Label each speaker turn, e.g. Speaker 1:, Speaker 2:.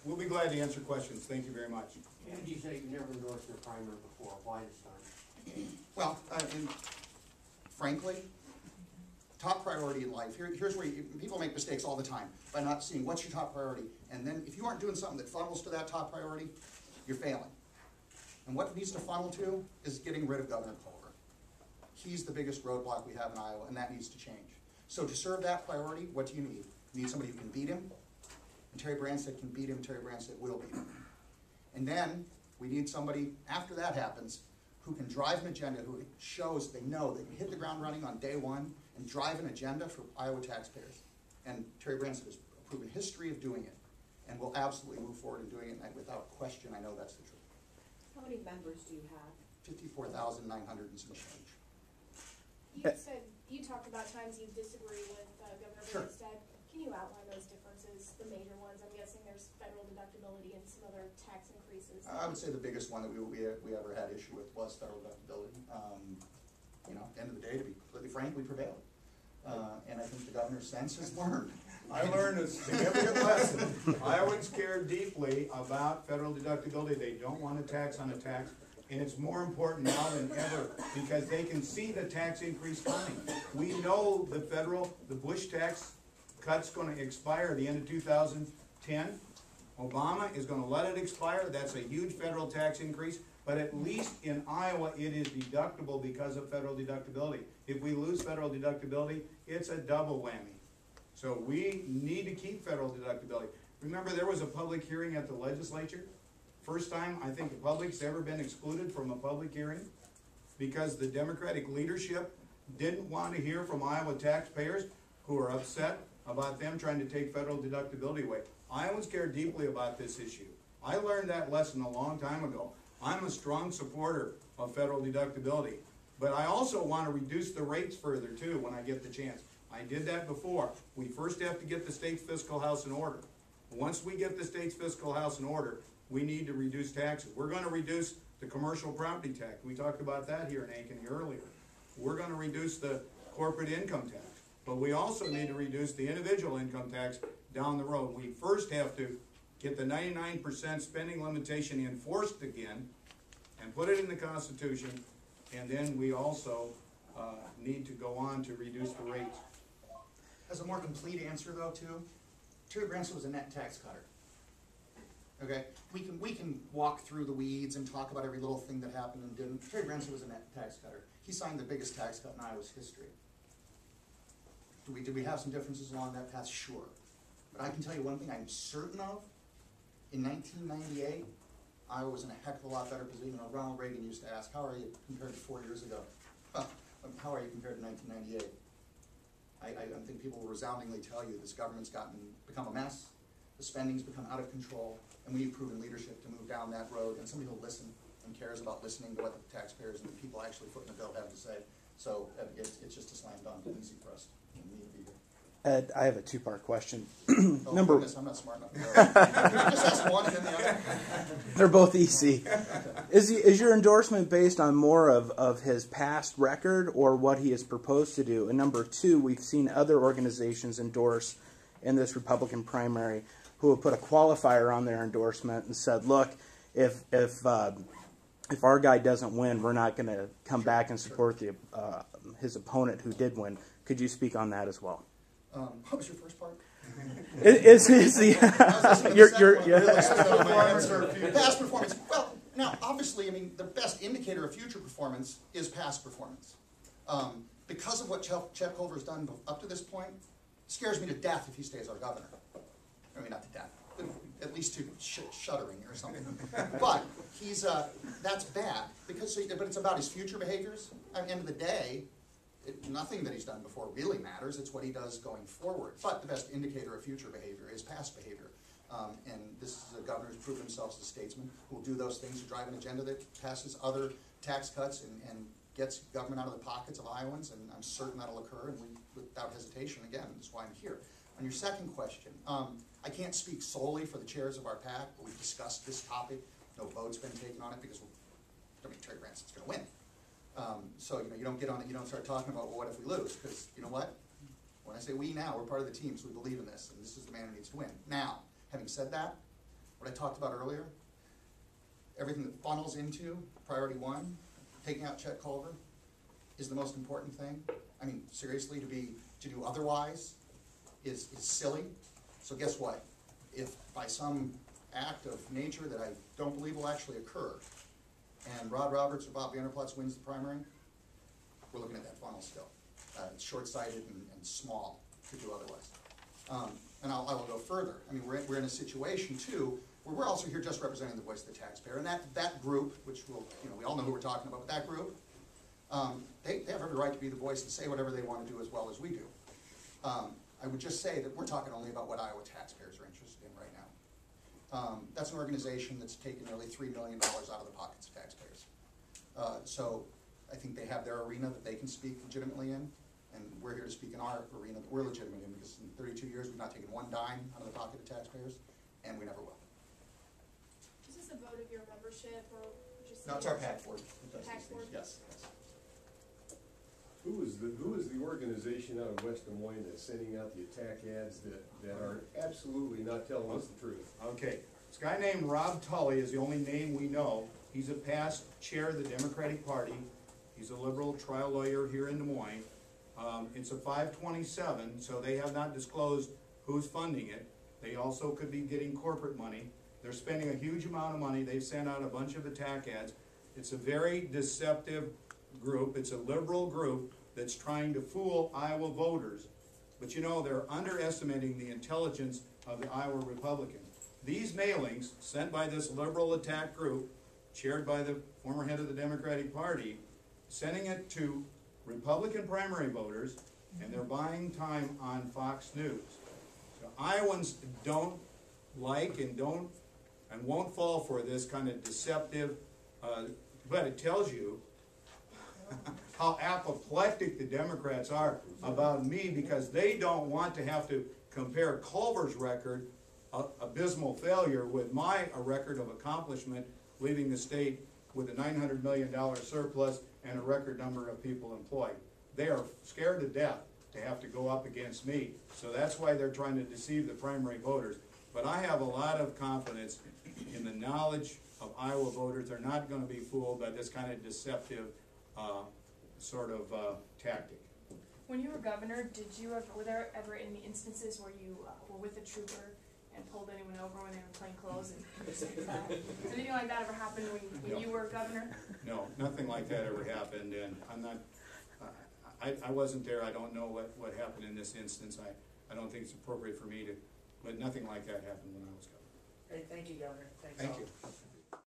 Speaker 1: We'll be glad to answer questions. Thank you very much.
Speaker 2: And you say you never endorsed your primary before. Why this time?
Speaker 3: Well, frankly, top priority in life, here's where people make mistakes all the time by not seeing what's your top priority. And then if you aren't doing something that funnels to that top priority, you're failing. And what it needs to funnel to is getting rid of Governor Culver. He's the biggest roadblock we have in Iowa, and that needs to change. So to serve that priority, what do you need? You need somebody who can beat him, and Terry Branstad can beat him, Terry Branstad will beat him. And then we need somebody, after that happens, who can drive an agenda, who shows they know they can hit the ground running on day one and drive an agenda for Iowa taxpayers. And Terry Branstad has a proven history of doing it, and will absolutely move forward in doing it, and without question, I know that's the truth.
Speaker 4: How many members do you have?
Speaker 3: 54,900 and some change.
Speaker 5: You talked about times you disagree with Governor Branstad. Can you outline those differences, the major ones? I'm guessing there's federal deductibility and some other tax increases.
Speaker 3: I would say the biggest one that we ever had issue with was federal deductibility. You know, at the end of the day, to be completely frank, we prevailed. And I think the governor's sense has learned.
Speaker 1: I learned a significant lesson. Iowans care deeply about federal deductibility. They don't want a tax on a tax. And it's more important now than ever because they can see the tax increase coming. We know the Bush tax cut's going to expire at the end of 2010. Obama is going to let it expire. That's a huge federal tax increase. But at least in Iowa, it is deductible because of federal deductibility. If we lose federal deductibility, it's a double whammy. So we need to keep federal deductibility. Remember, there was a public hearing at the legislature. First time I think the public's ever been excluded from a public hearing because the Democratic leadership didn't want to hear from Iowa taxpayers who are upset about them trying to take federal deductibility away. Iowans care deeply about this issue. I learned that lesson a long time ago. I'm a strong supporter of federal deductibility, but I also want to reduce the rates further too when I get the chance. I did that before. We first have to get the state's fiscal house in order. Once we get the state's fiscal house in order, we need to reduce taxes. We're going to reduce the commercial property tax. We talked about that here in Ankeny earlier. We're going to reduce the corporate income tax, but we also need to reduce the individual income tax down the road. We first have to get the 99% spending limitation enforced again and put it in the Constitution, and then we also need to go on to reduce the rates.
Speaker 3: As a more complete answer, though, too, Terry Branstad was a net tax cutter. Okay, we can walk through the weeds and talk about every little thing that happened and didn't. Terry Branstad was a net tax cutter. He signed the biggest tax cut in Iowa's history. Did we have some differences along that path? Sure. But I can tell you one thing I'm certain of. In 1998, Iowa was in a heck of a lot better position. You know, Ronald Reagan used to ask, how are you compared to 4 years ago? How are you compared to 1998? I think people will resoundingly tell you this government's become a mess. The spending's become out of control, and we need proven leadership to move down that road, and somebody who'll listen and cares about listening to what the taxpayers and the people actually footing the bill have to say. So it's just a slam dunk, easy for us. We need to be here.
Speaker 6: Ed, I have a two-part question.
Speaker 3: Oh, goodness, I'm not smart enough. Just ask one and then the other.
Speaker 6: They're both easy. Is your endorsement based on more of his past record or what he has proposed to do? And number two, we've seen other organizations endorse in this Republican primary who have put a qualifier on their endorsement and said, look, if our guy doesn't win, we're not going to come back and support his opponent who did win. Could you speak on that as well?
Speaker 3: What was your first part? Past performance. Well, now, obviously, I mean, the best indicator of future performance is past performance. Because of what Chet Culver's done up to this point, it scares me to death if he stays our governor. I mean, not to death, but at least to shuddering or something. But he's that's bad but it's about his future behaviors. At the end of the day, nothing that he's done before really matters. It's what he does going forward. But the best indicator of future behavior is past behavior. And this is a governor who's proven himself as a statesman who will do those things to drive an agenda that passes other tax cuts and gets government out of the pockets of Iowans. And I'm certain that'll occur, and without hesitation, again, that's why I'm here. On your second question, I can't speak solely for the chairs of our PAC, but we've discussed this topic. No vote's been taken on it because Terry Branstad's going to win. So you don't get on it. You don't start talking about, well, what if we lose? Because you know what? When I say we now, we're part of the team, so we believe in this, and this is the man who needs to win. Now, having said that, what I talked about earlier, everything that funnels into priority one, taking out Chet Culver, is the most important thing. I mean, seriously, to do otherwise is silly. So guess what? If by some act of nature that I don't believe will actually occur, and Rod Roberts or Bob Vanderplatz wins the primary, we're looking at that funnel still. It's short-sighted and small to do otherwise. And I will go further. I mean, we're in a situation too where we're also here just representing the voice of the taxpayer, and that group, which we all know who we're talking about, but that group, they have every right to be the voice and say whatever they want to do as well as we do. I would just say that we're talking only about what Iowa taxpayers are interested in right now. That's an organization that's taken nearly $3 million out of the pockets of taxpayers. So I think they have their arena that they can speak legitimately in, and we're here to speak in our arena that we're legitimate in, because in 32 years we've not taken one dime out of the pocket of taxpayers, and we never will.
Speaker 5: Is this a vote of your membership, or just?
Speaker 3: No, it's our PAC board. It does
Speaker 5: PAC
Speaker 3: these
Speaker 5: board?
Speaker 3: things. Yes.
Speaker 7: Who is the organization out of West Des Moines that's sending out the attack ads that are absolutely not telling us the truth?
Speaker 1: Okay, this guy named Rob Tully is the only name we know. He's a past chair of the Democratic Party. He's a liberal trial lawyer here in Des Moines. It's a 527, so they have not disclosed who's funding it. They also could be getting corporate money. They're spending a huge amount of money. They've sent out a bunch of attack ads. It's a very deceptive group. It's a liberal group that's trying to fool Iowa voters. But you know, they're underestimating the intelligence of the Iowa Republican. These mailings sent by this liberal attack group, chaired by the former head of the Democratic Party, sending it to Republican primary voters, and they're buying time on Fox News. So Iowans don't like and won't fall for this kind of deceptive, but it tells you how apoplectic the Democrats are about me, because they don't want to have to compare Culver's record, abysmal failure, with my record of accomplishment, leaving the state with a $900 million surplus and a record number of people employed. They are scared to death to have to go up against me. So that's why they're trying to deceive the primary voters. But I have a lot of confidence in the knowledge of Iowa voters. They're not going to be fooled by this kind of deceptive tactic.
Speaker 8: When you were governor, were there ever any instances where you were with a trooper and pulled anyone over when they were in plain clothes? Did anything like that ever happen when you were governor?
Speaker 1: No, nothing like that ever happened, and I'm not. I wasn't there. I don't know what happened in this instance. I don't think it's appropriate for me to. But nothing like that happened when I was governor.
Speaker 9: Great, thank you, Governor. Thanks
Speaker 1: Thank
Speaker 9: all.
Speaker 1: you.